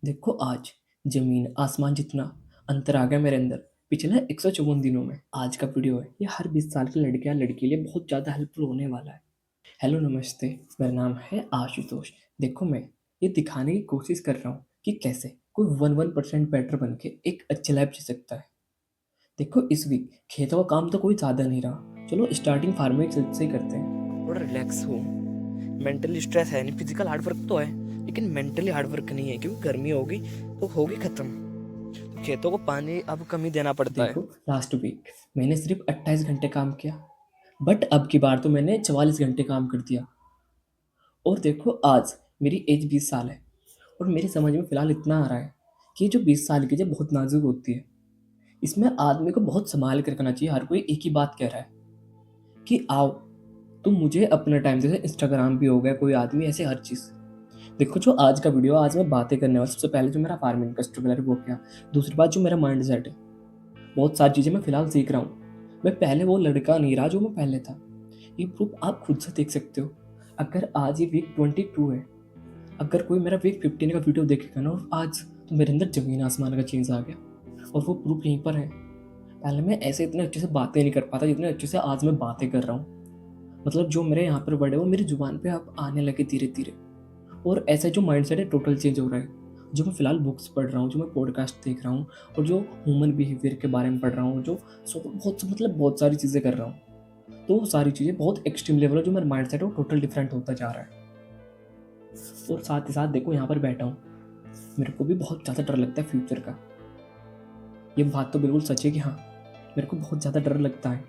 देखो आज ज़मीन आसमान जितना अंतर आ गया मेरे अंदर पिछले 154 दिनों में। आज का वीडियो है, ये हर 20 साल की लड़के या लड़की के लिए बहुत ज़्यादा हेल्पफुल होने वाला है। हेलो नमस्ते, मेरा नाम है आशुतोष। देखो मैं ये दिखाने की कोशिश कर रहा हूँ कि कैसे कोई 1% बेटर बन के एक अच्छी लाइफ जी सकता है। देखो इस वीक खेतों का काम तो कोई ज़्यादा नहीं रहा, चलो स्टार्टिंग फार्मिंग से ही करते हैं। थोड़ा रिलैक्स हो, मेंटली स्ट्रेस है नहीं, फिजिकल हार्ड वर्क तो है लेकिन मेंटली हार्ड वर्क नहीं है, क्योंकि गर्मी होगी तो होगी खत्म। तो खेतों को पानी अब कम ही देना पड़ता है। देखो लास्ट वीक मैंने सिर्फ 28 घंटे काम किया, बट अब की बार तो मैंने 44 घंटे काम कर दिया। और देखो आज मेरी एज 20 साल है और मेरी समझ में फ़िलहाल इतना आ रहा है कि ये जो 20 साल की एज बहुत नाजुक होती है। इसमें आदमी को बहुत सँभाल के रखना चाहिए। हर कोई एक ही बात कह रहा है कि आओ तुम मुझे अपना टाइम दे दो। इंस्टाग्राम भी हो गया, कोई आदमी ऐसे हर चीज़। देखो जो आज का वीडियो, आज मैं बातें करने वाला, सबसे पहले जो मेरा फार्मिंग का स्ट्रगल है वो क्या, दूसरी बात जो मेरा माइंड सेट है। बहुत सारी चीज़ें मैं फ़िलहाल सीख रहा हूँ। मैं पहले वो लड़का नहीं रहा जो मैं पहले था। ये प्रूफ आप खुद से देख सकते हो। अगर आज ये वीक 22 है, अगर कोई मेरा वीक 15 का वीडियो देखेगा ना और आज, तो मेरे अंदर ज़मीन आसमान का चेंज आ गया। और वो प्रूफ यहीं पर है। पहले मैं ऐसे इतने अच्छे से बातें नहीं कर पाता जितने अच्छे से आज मैं बातें कर रहा हूँ। मतलब जो मेरे यहाँ पर वर्ड है वो मेरी ज़ुबान पे अब आने लगे धीरे-धीरे। और ऐसा जो माइंडसेट है टोटल चेंज हो रहा है। जो मैं फ़िलहाल बुक्स पढ़ रहा हूँ, जो मैं पॉडकास्ट देख रहा हूँ और जो ह्यूमन बिहेवियर के बारे में पढ़ रहा हूँ, जो बहुत सारी चीज़ें कर रहा हूँ। तो वो सारी चीज़ें बहुत एक्सट्रीम लेवल है, जो मेरा माइंडसेट है वो टोटल डिफरेंट होता जा रहा है। और साथ ही साथ देखो यहाँ पर बैठा हूँ, मेरे को भी बहुत ज़्यादा डर लगता है फ्यूचर का। ये बात तो बिल्कुल सच है कि हाँ, मेरे को बहुत ज़्यादा डर लगता है।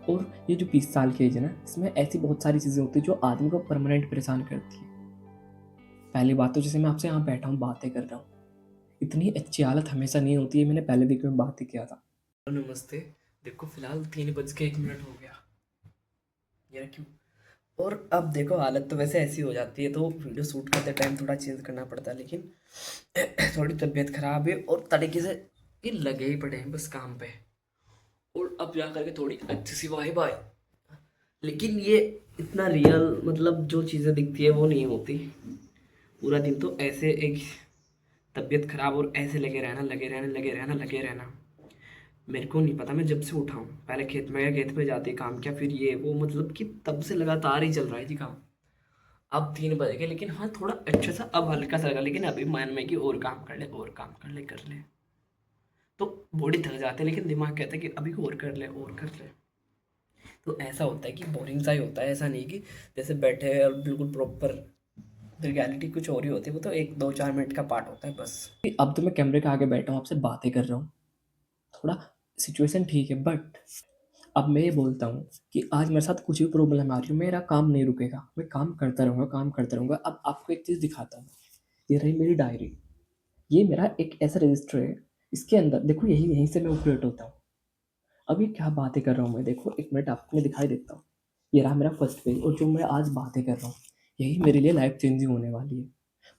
और ये जो 20 साल की एज है ना, इसमें ऐसी बहुत सारी चीज़ें होती हैं जो आदमी को परमानेंट परेशान करती है। पहली बात तो जैसे मैं आपसे यहाँ बैठा हूँ, बातें कर रहा हूँ, इतनी अच्छी हालत हमेशा नहीं होती है। मैंने पहले वीक में बात ही किया था। नमस्ते। देखो फिलहाल 3 बज के 1 मिनट हो गया, यार क्यों। और अब देखो हालत तो वैसे ऐसी हो जाती है तो वीडियो शूट करते टाइम थोड़ा चेंज करना पड़ता है, लेकिन थोड़ी तबीयत खराब है और तरीके से ये लगे ही पड़े हैं बस काम पे। और अब जा करके थोड़ी अच्छी सी वाइब आई, लेकिन ये इतना रियल, मतलब जो चीज़ें दिखती है वो नहीं होती। पूरा दिन तो ऐसे एक तबीयत खराब और ऐसे लगे रहना, लगे रहना, लगे रहना, लगे रहना। मेरे को नहीं पता, मैं जब से उठा हूँ, पहले खेत में गया, खेत पे जाते काम किया, फिर ये वो, मतलब कि तब से लगातार ही चल रहा है जी काम। अब 3 बज गए, लेकिन हाँ थोड़ा अच्छा सा अब हल्का सा लगा, लेकिन अभी मन में कि और काम कर ले, और काम कर ले, कर ले। तो बॉडी थक जाती है लेकिन दिमाग कहता है कि अभी और कर ले, और कर ले। तो ऐसा होता है कि बोरिंग सा ही होता है, ऐसा नहीं कि जैसे बैठे हैं और बिल्कुल प्रॉपर। रियलिटी कुछ और ही होती है, वो तो 1 2 4 मिनट का पार्ट होता है बस। अब तो मैं कैमरे के आगे बैठा हूँ, आपसे बातें कर रहा हूँ, थोड़ा सिचुएशन ठीक है, बट अब मैं ये बोलता हूँ कि आज मेरे साथ कुछ भी प्रॉब्लम आ रही है, मेरा काम नहीं रुकेगा, मैं काम करता रहूँगा, काम करता रहूँगा। अब आपको एक चीज़ दिखाता हूँ, ये रही मेरी डायरी। ये मेरा एक ऐसा रजिस्टर है, इसके अंदर देखो यहीं से मैं ऑपरेट होता हूँ। अब ये क्या बातें कर रहा हूँ मैं, देखो 1 मिनट आपको मैं दिखाई देता हूँ। ये रहा मेरा फर्स्ट पेज, और जो मैं आज बातें कर रहा हूँ, यही मेरे लिए लाइफ चेंजिंग होने वाली है।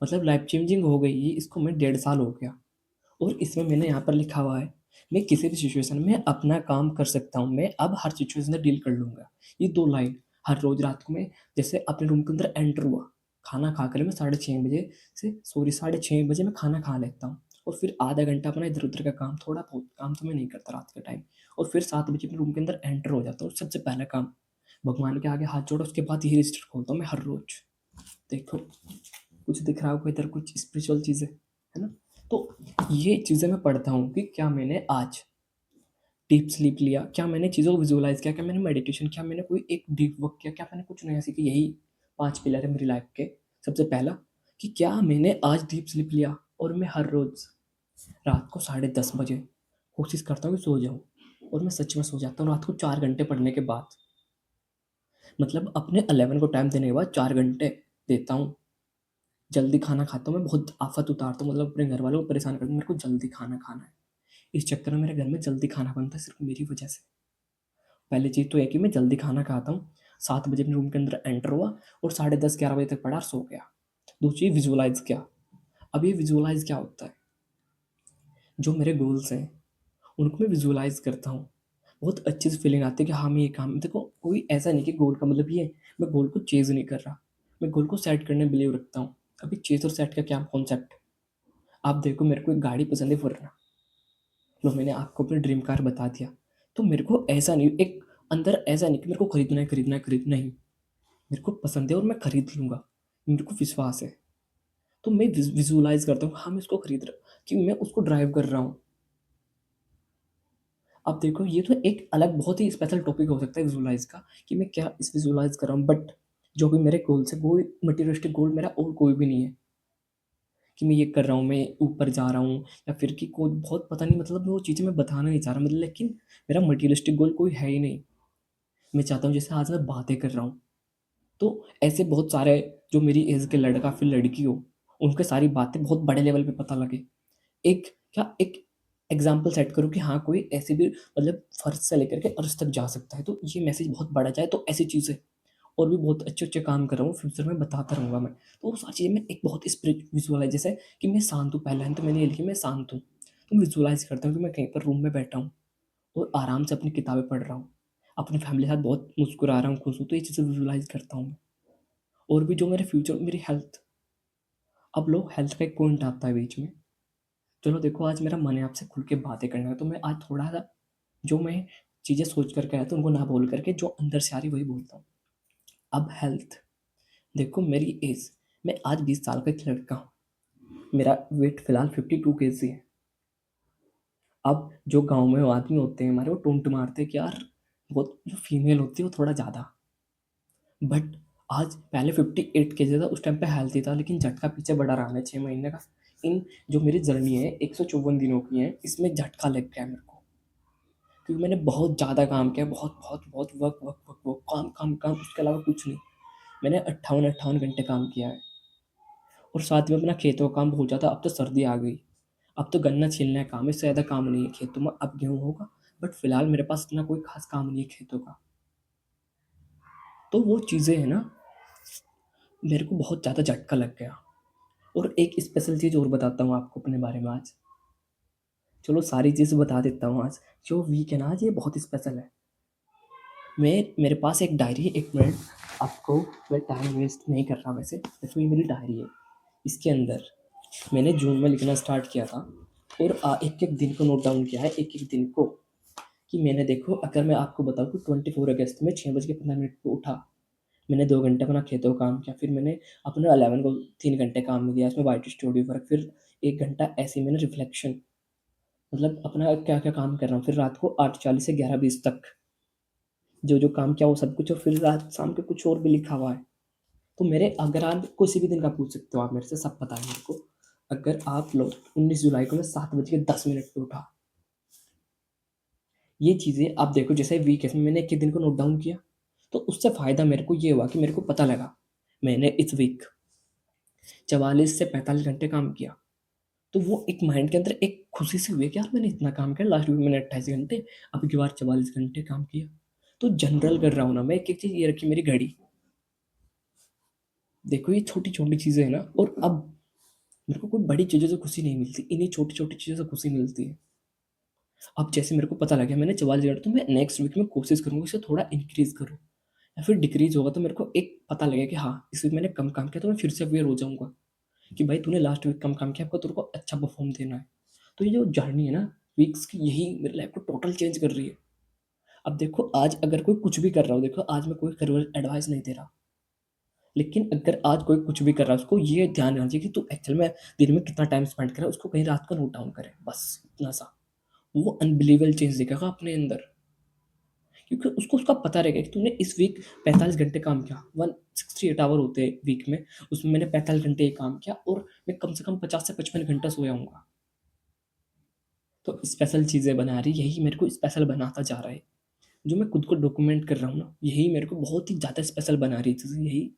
मतलब लाइफ चेंजिंग हो गई, ये इसको मैं 1.5 साल हो गया। और इसमें मैंने यहाँ पर लिखा हुआ है, मैं किसी भी सिचुएशन में अपना काम कर सकता हूँ, मैं अब हर सिचुएशन से डील कर लूँगा। ये 2 लाइन हर रोज़ रात को मैं जैसे अपने रूम के अंदर एंटर हुआ, खाना खा कर मैं 6:30 बजे से, सॉरी 6:30 बजे मैं खाना खा लेता हूँ। और फिर आधा घंटा अपना इधर-उधर का काम, थोड़ा बहुत काम तो मैं नहीं करता रात के टाइम। और फिर 7 बजे अपने रूम के अंदर एंटर हो जाता हूँ। सबसे पहला काम भगवान के आगे हाथ जोड़ो, उसके बाद यही रजिस्टर खोलता हूँ मैं हर रोज़। देखो कुछ दिख रहा होगा इधर, कुछ स्पिरिचुअल चीज़ें, है ना? तो ये चीज़ें मैं पढ़ता हूँ कि क्या मैंने आज डीप स्लीप लिया, क्या मैंने चीज़ों को विजुअलाइज़ किया, क्या मैंने मेडिटेशन किया, मैंने कोई एक डीप वर्क किया, क्या मैंने कुछ नया सीखा। यही 5 पिलर है मेरी लाइफ़ के। सबसे पहला कि क्या मैंने आज डीप स्लीप लिया, और मैं हर रोज़ रात को 10:30 बजे कोशिश करता हूँ कि सो जाऊँ, और मैं सच में सो जाता हूँ रात को 4 घंटे पढ़ने के बाद। मतलब अपने 11 को टाइम देने के बाद 4 घंटे देता हूँ। जल्दी खाना खाता हूँ, मैं बहुत आफ़त उतारता हूँ, मतलब अपने घरवालों को परेशान करता हूँ, मेरे को जल्दी खाना खाना है। इस चक्कर में मेरे घर में जल्दी खाना बनता है सिर्फ़ मेरी वजह से। पहली चीज़ तो ये कि मैं जल्दी खाना खाता हूँ, 7 बजे अपने रूम के अंदर एंटर हुआ और साढ़े 10-11 बजे तक पढ़ा और सो गया। दूसरी विज़ुअलाइज़ किया। अब ये विज़ुअलाइज़ क्या होता है? जो मेरे गोल्स हैं, उनको मैं विज़ुअलाइज़ करता हूँ। बहुत अच्छी सी फीलिंग आती है कि हाँ, मैं ये काम, देखो कोई ऐसा नहीं कि गोल का मतलब ये है, मैं गोल को चेज़ नहीं कर रहा। मैं गोल को सेट करने में बिलीव रखता हूँ। अभी चेज़ और सेट का क्या कॉन्सेप्ट? आप देखो मेरे को एक गाड़ी पसंद है वरना लो मैंने आपको अपनी ड्रीम कार बता दिया। तो मेरे को ऐसा नहीं एक अंदर ऐसा नहीं कि मेरे को खरीदना है खरीदना है खरीदना ही। मेरे को पसंद है और मैं खरीद लूँगा। मेरे को विश्वास है। तो मैं विजुअलाइज़ करता हूँ हाँ, मैं इसको खरीद रहा कि मैं उसको ड्राइव कर रहा हूँ। अब देखो ये तो एक अलग बहुत ही स्पेशल टॉपिक हो सकता है विजुअलाइज़ का कि मैं क्या इस विजुअलाइज़ कर रहा हूँ बट जो भी मेरे गोल्स है वो मटेरियलिस्टिक गोल मेरा और कोई भी नहीं है कि मैं ये कर रहा हूँ, मैं ऊपर जा रहा हूँ या फिर कि कोई बहुत पता नहीं मतलब वो चीज़ें मैं बताना नहीं चाह रहा मतलब लेकिन मेरा मटेरियलिस्टिक गोल कोई है ही नहीं। मैं चाहता हूँ जैसे आज मैं बातें कर रहा हूँ, तो ऐसे बहुत सारे जो मेरी एज के लड़का फिर लड़की हो, उनके सारी बातें बहुत बड़े लेवल पे पता लगे। एक एग्ज़ाम्पल सेट करूँ कि हाँ, कोई ऐसे भी मतलब फर्स्ट से लेकर के अर्श तक जा सकता है, तो ये मैसेज बहुत बड़ा जाए तो ऐसी चीज़ें और भी बहुत अच्छे-अच्छे काम कर रहा हूँ, फ्यूचर में बताता रहूँगा मैं। तो वो सारी चीज़ें मैं एक बहुत विजुअलाइज़ जैसे कि मैं शांत हूँ, पहला लाइन तो मैंने ये लिखी मैं शांत हूँ। तो विजुअलाइज़ करता हूँ कि मैं कहीं पर रूम में बैठा हूँ और आराम से अपनी किताबें पढ़ रहा हूँ। अपनी फैमिली के साथ बहुत मुस्कुरा रहा हूँ, खुश हूँ, तो ये चीज़ें विजुअलाइज़ करता हूँ मैं। और भी जो मेरे फ्यूचर मेरी हेल्थ, अब लो हेल्थ का एक पॉइंट आता है बीच में। चलो देखो आज मेरा मन है आपसे खुल के बातें करने का, तो मैं आज थोड़ा-सा जो मैं चीज़ें सोच कर के आया था उनको ना बोल कर के जो अंदर से आ रही वही बोलता हूँ। अब हेल्थ, देखो मेरी एज, मैं आज 20 साल का एक लड़का हूँ। मेरा वेट फिलहाल 52 केजी है। अब जो गाँव में वो आदमी होते हैं हमारे वो टोंट मारते हैं कि यार बहुत जो फीमेल होती है वो थोड़ा ज़्यादा। बट आज पहले 58 केजी था, उस टाइम पे हेल्थी था लेकिन झटका पीछे बड़ा रहा है 6 महीने का। इन जो मेरी जर्नी है 154 दिनों की है, इसमें झटका लग गया है मेरे को। क्योंकि मैंने बहुत ज़्यादा काम किया, बहुत वर्क वर्क वर्क वर्क काम काम काम उसके अलावा कुछ नहीं। मैंने 58 घंटे काम किया है और साथ में अपना खेतों का काम बहुत ज़्यादा। अब तो सर्दी आ गई, अब तो गन्ना छीलने का काम है, इससे ज़्यादा काम नहीं है खेतों में। अब गेहूँ होगा बट फिलहाल मेरे पास इतना कोई खास काम नहीं है खेतों का। तो वो चीज़ें हैं ना, मेरे को बहुत ज़्यादा झटका लग गया। और एक स्पेशल चीज़ और बताता हूँ आपको अपने बारे में आज। चलो सारी चीज़ बता देता हूँ आज। जो वीक है ना आज ये बहुत स्पेशल है। मेरे पास एक डायरी है, 1 मिनट आपको, मैं टाइम वेस्ट नहीं कर रहा वैसे। देखो ये मेरी डायरी है। इसके अंदर मैंने जून में लिखना स्टार्ट किया था और एक-एक दिन को नोट डाउन किया है, एक-एक दिन को। कि मैंने देखो अगर मैं आपको बताऊँ कि 24 अगस्त में 6 बज के 15 मिनट पे उठा। मैंने 2 घंटे अपना खेतों का काम किया, फिर मैंने अपने 11 को 3 घंटे काम में दिया, इसमें वाइट स्टूडियो वर्क, फिर 1 घंटा ऐसे ही मैंने रिफ्लेक्शन मतलब अपना क्या-क्या काम कर रहा हूँ। फिर रात को 8:40 से 11:20 तक जो-जो काम किया वो सब कुछ और फिर रात शाम को कुछ और भी लिखा हुआ है। तो मेरे अगर आप किसी भी दिन का पूछ सकते हो आप मेरे से, सब पता है मेरे को। अगर आप लोग 19 जुलाई को मैं 7 बज के 10 मिनट पे उठा। ये चीज़ें आप देखो जैसे वीक है इसमें मैंने एक-एक दिन को नोट डाउन किया, तो उससे फ़ायदा मेरे को ये हुआ कि मेरे को पता लगा, मैंने इस वीक 44 से 45 घंटे काम किया। तो वो एक माइंड के अंदर एक खुशी सी हुई है कि यार मैंने इतना काम किया, लास्ट वीक मैंने 28 घंटे, अब की बार 44 घंटे काम किया। तो जनरल कर रहा हूँ ना मैं, एक-एक चीज़ ये रखी मेरी घड़ी। देखो ये छोटी-छोटी चीज़ें हैं ना, और अब मेरे को कोई बड़ी चीज़ों से खुशी नहीं मिलती, इन्हीं छोटी-छोटी चीज़ों से खुशी मिलती है। अब जैसे मेरे को पता लग गया मैंने 44 घंटे, तो मैं नेक्स्ट वीक में कोशिश करूँगा इसे थोड़ा इंक्रीज़ करूँ या फिर डिक्रीज़ होगा तो मेरे को एक पता लगेगा कि हाँ, इस वीक मैंने कम काम किया तो मैं फिर से अवेयर हो जाऊँगा कि भाई तूने लास्ट वीक कम काम किया, अब तेरे को अच्छा परफ़ॉर्म देना है। तो ये जो जर्नी है ना वीक्स की, यही मेरी लाइफ़ को टोटल चेंज कर रही है। अब देखो आज अगर कोई कुछ भी कर रहा हो, देखो आज मैं कोई करियर एडवाइस नहीं दे रहा, लेकिन अगर आज कोई कुछ भी कर रहा है उसको ये ध्यान रखना चाहिए कि तू एक्चुअल में दिन में कितना टाइम स्पेंड कर रहा है, उसको कहीं रात को नोट डाउन करे, बस इतना सा। वो अनबिलीवेबल चेंज दिखेगा अपने अंदर, क्योंकि उसको उसका पता रहेगा कि तूने इस वीक 45 घंटे काम किया, 168 आवर होते हैं वीक में, उसमें मैंने 45 घंटे ये काम किया और मैं कम से कम 50 से 55 घंटा सोया हूँगा। तो स्पेशल चीज़ें बना रही, यही मेरे को स्पेशल बनाता जा रहा है। जो मैं खुद को डॉक्यूमेंट कर रहा हूँ ना, यही मेरे को बहुत ही ज़्यादा स्पेशल बना रही है चीज़ें, यही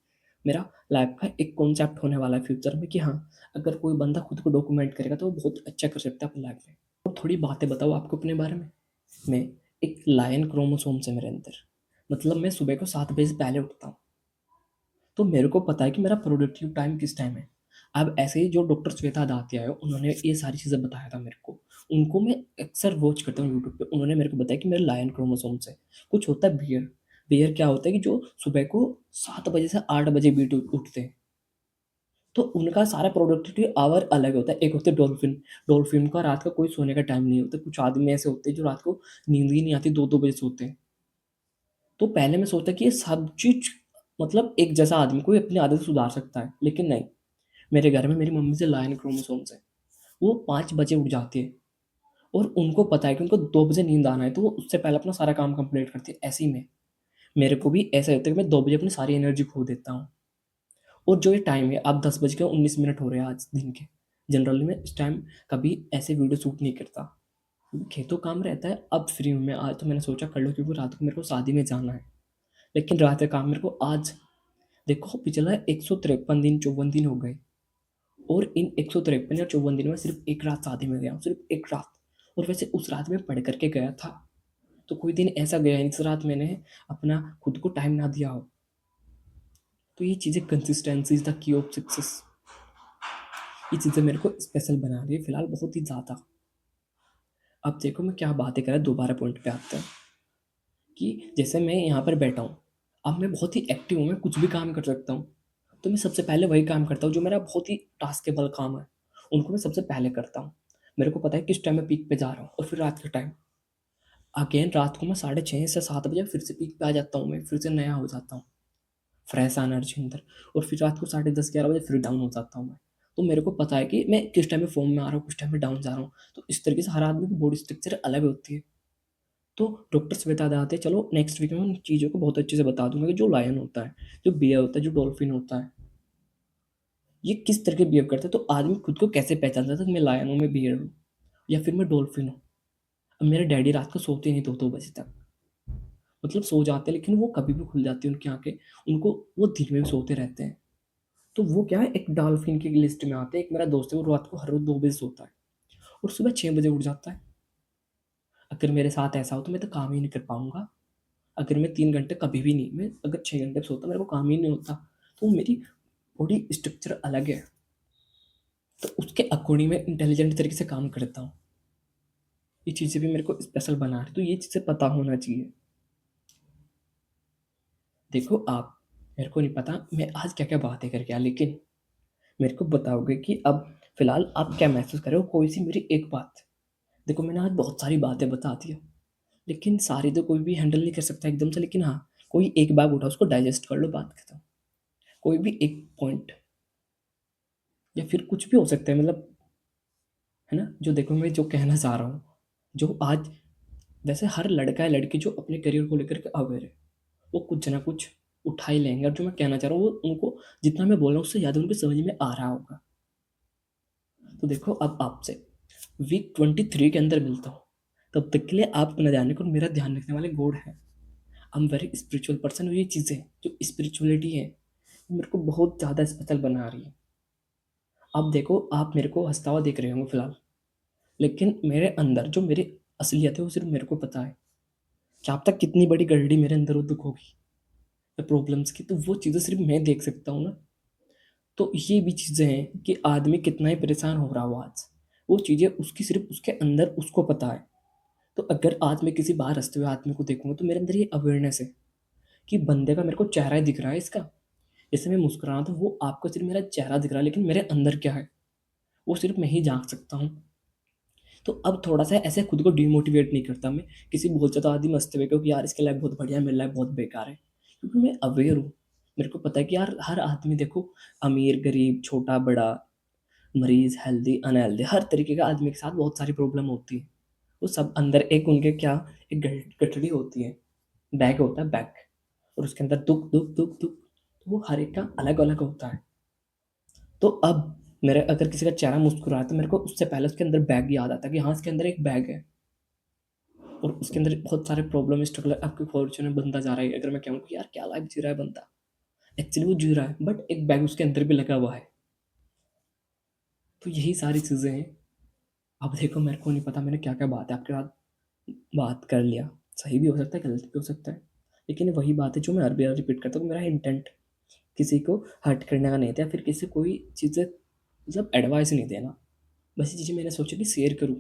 मेरा लाइफ़ का एक कॉन्सेप्ट होने वाला है फ्यूचर में कि हाँ, अगर कोई बंदा खुद को डॉक्यूमेंट करेगा तो वो बहुत अच्छा कर सकता है अपनी लाइफ़ में। तो थोड़ी बातें बताऊँ आपको अपने बारे में? मैं एक लायन क्रोमोसोम्स है मेरे अंदर। मतलब मैं सुबह को 7 बजे से पहले उठता हूँ। तो मेरे को पता है कि मेरा प्रोडक्टिव टाइम किस टाइम है। अब ऐसे ही जो डॉक्टर श्वेता दातिया है, उन्होंने ये सारी चीज़ें बताया था मेरे को। उनको मैं अक्सर वॉच करता हूँ यूट्यूब पे। उन्होंने मेरे को बताया कि मेरे लायन क्रोमोसोम्स है। कुछ होता है बेयर। बेयर क्या होता है कि जो सुबह को 7 बजे से 8 बजे बीट उठते हैं। तो उनका सारा प्रोडक्टिविटी आवर अलग होता है। एक होते हैं डॉल्फिन, डॉल्फिन का रात का कोई सोने का टाइम नहीं होता। कुछ आदमी ऐसे होते हैं जो रात को नींद ही नहीं आती, 2-2 बजे सोते हैं। तो पहले मैं सोचता कि ये सब चीज़ मतलब एक जैसा आदमी कोई अपनी आदत सुधार सकता है, लेकिन नहीं। मेरे घर में मेरी मम्मी से लायन क्रोमोसोम्स है। वो 5 बजे उठ जाती है और उनको पता है कि उनको 2 बजे नींद आना है, तो वो उससे पहले अपना सारा काम कंप्लीट करती है। ऐसे ही में मेरे को भी ऐसा होता है कि मैं 2 बजे अपनी सारी एनर्जी खो देता हूँ। और जो ये टाइम है, अब 10 बज के 19 मिनट हो रहे हैं आज दिन के। जनरली मैं इस टाइम कभी ऐसे वीडियो शूट नहीं करता, क्योंकि खेतों काम रहता है। अब फ्री हूँ मैं, आज तो मैंने सोचा कर लो, क्योंकि रात को मेरे को शादी में जाना है। लेकिन रात का काम मेरे को आज, देखो पिछला 153 दिन 54 दिन हो गए, और इन 153 या 54 दिन में सिर्फ एक रात शादी में गया हूँ, सिर्फ एक रात। और वैसे उस रात में पढ़ करके गया था, तो कोई दिन ऐसा गया नहीं जिस रात मैंने अपना खुद को टाइम ना दिया हो। तो ये चीज़ें, consistency is the key of success, ये चीज़ें मेरे को स्पेशल बना रही है फिलहाल बहुत ही ज़्यादा। अब देखो मैं क्या बातें कर रहा, दोबारा पॉइंट पे आते हैं कि जैसे मैं यहाँ पर बैठा हूँ, अब मैं बहुत ही एक्टिव हूँ, मैं कुछ भी काम कर सकता हूँ। तो मैं सबसे पहले वही काम करता हूँ जो मेरा बहुत ही टास्केबल काम है, उनको मैं सबसे पहले करता हूँ। मेरे को पता है किस टाइम मैं पीक पे जा रहा हूँ, और फिर रात के टाइम अगेन रात को मैं 6:30 से 7 बजे फिर से पीक पे आ जाता हूँ, मैं फिर से नया हो जाता हूँ, फ्रेश एनर्जी अंदर। और फिर रात को 10:30 11 बजे फिर डाउन हो जाता हूँ मैं। तो मेरे को पता है कि मैं किस टाइम में फॉर्म में आ रहा हूँ, किस टाइम में डाउन जा रहा हूँ। तो इस तरीके से हर आदमी की बॉडी स्ट्रक्चर अलग होती है। तो डॉक्टर्स बता देते हैं, चलो नेक्स्ट वीक में उन चीज़ों को बहुत अच्छे से बता दूंगा कि जो लायन होता है, जो बियर होता है, जो डॉल्फिन होता है, ये किस तरह के बिहेव करता है। तो आदमी खुद को कैसे पहचानता था कि मैं लायन हूँ, मैं बियर हूँ, या फिर मैं डॉल्फिन हूँ। अब मेरे डैडी रात को सोते नहीं 2-2 बजे तक, मतलब सो जाते हैं, लेकिन वो कभी भी खुल जाती है उनकी आंखें, उनको वो दिन में भी सोते रहते हैं। तो वो क्या है, एक डॉल्फिन की लिस्ट में आते हैं। एक मेरा दोस्त है, वो रात को हर रोज 2 बजे सोता है और सुबह 6 बजे उठ जाता है। अगर मेरे साथ ऐसा हो तो मैं तो काम ही नहीं कर पाऊंगा। अगर मैं 3 घंटे कभी भी नहीं, मैं अगर 6 घंटे सोता मेरे को काम ही नहीं होता। तो मेरी बॉडी स्ट्रक्चर अलग है, तो उसके अकॉर्डिंग मैं इंटेलिजेंट तरीके से काम करता हूँ। ये चीज़ें भी मेरे को स्पेशल बना रही, तो ये चीज़ें पता होना चाहिए। देखो आप, मेरे को नहीं पता मैं आज क्या क्या बातें करके आया, लेकिन मेरे को बताओगे कि अब फिलहाल आप क्या महसूस कर रहे हो, कोई सी मेरी एक बात। देखो मैंने आज बहुत सारी बातें बता दी है, लेकिन सारी तो कोई भी हैंडल नहीं कर सकता एकदम से। लेकिन हाँ, कोई एक बात उठा, उसको डाइजेस्ट कर लो, बात खत्म। कोई भी एक पॉइंट, या फिर कुछ भी हो सकता है, मतलब है ना, जो देखो मैं जो कहना चाह रहा हूँ, जो आज, वैसे हर लड़का है लड़की जो अपने करियर को लेकर के अवेयर है, वो कुछ ना कुछ उठा ही लेंगे। और जो मैं कहना चाह रहा हूँ वो उनको, जितना मैं बोल रहा हूँ उससे ज़्यादा उनकी समझ में आ रहा होगा। तो देखो अब आपसे वीक 23 के अंदर मिलता हूँ, तब तक के लिए आप न जाने को मेरा ध्यान रखने वाले गॉड है। I am very spiritual person. ये चीज़ें जो स्पिरिचुअलिटी है मेरे को बहुत ज़्यादा स्पेशल बना रही है। अब देखो आप मेरे को हंसता हुआ देख रहे होंगे फिलहाल, लेकिन मेरे अंदर जो मेरी असलियत है वो सिर्फ मेरे को पता है। क्या अब तक कितनी बड़ी गड़ड़ी मेरे अंदर उद्योग होगी या प्रॉब्लम्स की, तो वो चीज़ें सिर्फ मैं देख सकता हूँ ना। तो ये भी चीज़ें हैं कि आदमी कितना ही परेशान हो रहा हो आज, वो चीज़ें उसकी सिर्फ उसके अंदर उसको पता है। तो अगर आज मैं किसी बाहर हंसते हुए आदमी को देखूंगा तो मेरे अंदर ये अवेयरनेस है कि बंदे का मेरे को चेहरा ही दिख रहा है इसका। जैसे मैं मुस्कुरा रहा हूं, तो वो आपको सिर्फ मेरा चेहरा दिख रहा है, लेकिन मेरे अंदर क्या है वो सिर्फ मैं ही जान सकता हूँ। तो अब थोड़ा सा ऐसे खुद को डिमोटिवेट नहीं करता मैं किसी बहुत ज़्यादा आदमी हंसते हुए, क्योंकि यार इसके लाइफ बहुत बढ़िया है, मेरे लाइफ बहुत बेकार है। क्योंकि मैं अवेयर हूँ, मेरे को पता है कि यार हर आदमी देखो, अमीर गरीब छोटा बड़ा, मरीज हेल्दी अनहेल्दी, हर तरीके का आदमी के साथ बहुत सारी प्रॉब्लम होती है। वो सब अंदर एक उनके क्या, एक गठड़ी होती है, बैग होता है बैग, और उसके अंदर दुख दुख दुख दुख, तो वो हर एक का अलग अलग होता है। तो अब मेरे अगर किसी का चेहरा मुस्कुरा है तो मेरे को उससे पहले उसके अंदर बैग याद आता है कि हाँ इसके अंदर एक बैग है, और उसके अंदर बहुत सारे प्रॉब्लम स्ट्रगल। आपके फॉर्चून में बंदा जा रहा है, अगर मैं कहूँ कि यार क्या लाइफ जी रहा है बंदा, एक्चुअली वो जी रहा है, बट एक बैग उसके अंदर भी लगा हुआ है। तो यही सारी चीज़ें हैं। अब देखो मेरे को नहीं पता मैंने क्या क्या बात है आपके साथ बात कर लिया, सही भी हो सकता है गलत भी हो सकता है, लेकिन वही बात है जो मैं हर बार रिपीट करता हूँ, मेरा इंटेंट किसी को हर्ट करने का नहीं था, या फिर किसी कोई चीज़ें मतलब एडवाइस नहीं देना। बस ये चीज़ें मैंने सोचा कि शेयर करूँ।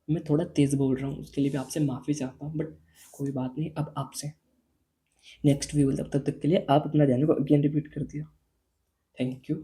मैं थोड़ा तेज़ बोल रहा हूँ, उसके लिए भी आपसे माफ़ी चाहता हूँ, बट कोई बात नहीं। अब आपसे नेक्स्ट वीडियो तब तक के लिए आप अपना ध्यान को अगेन रिपीट कर दिया। Thank you.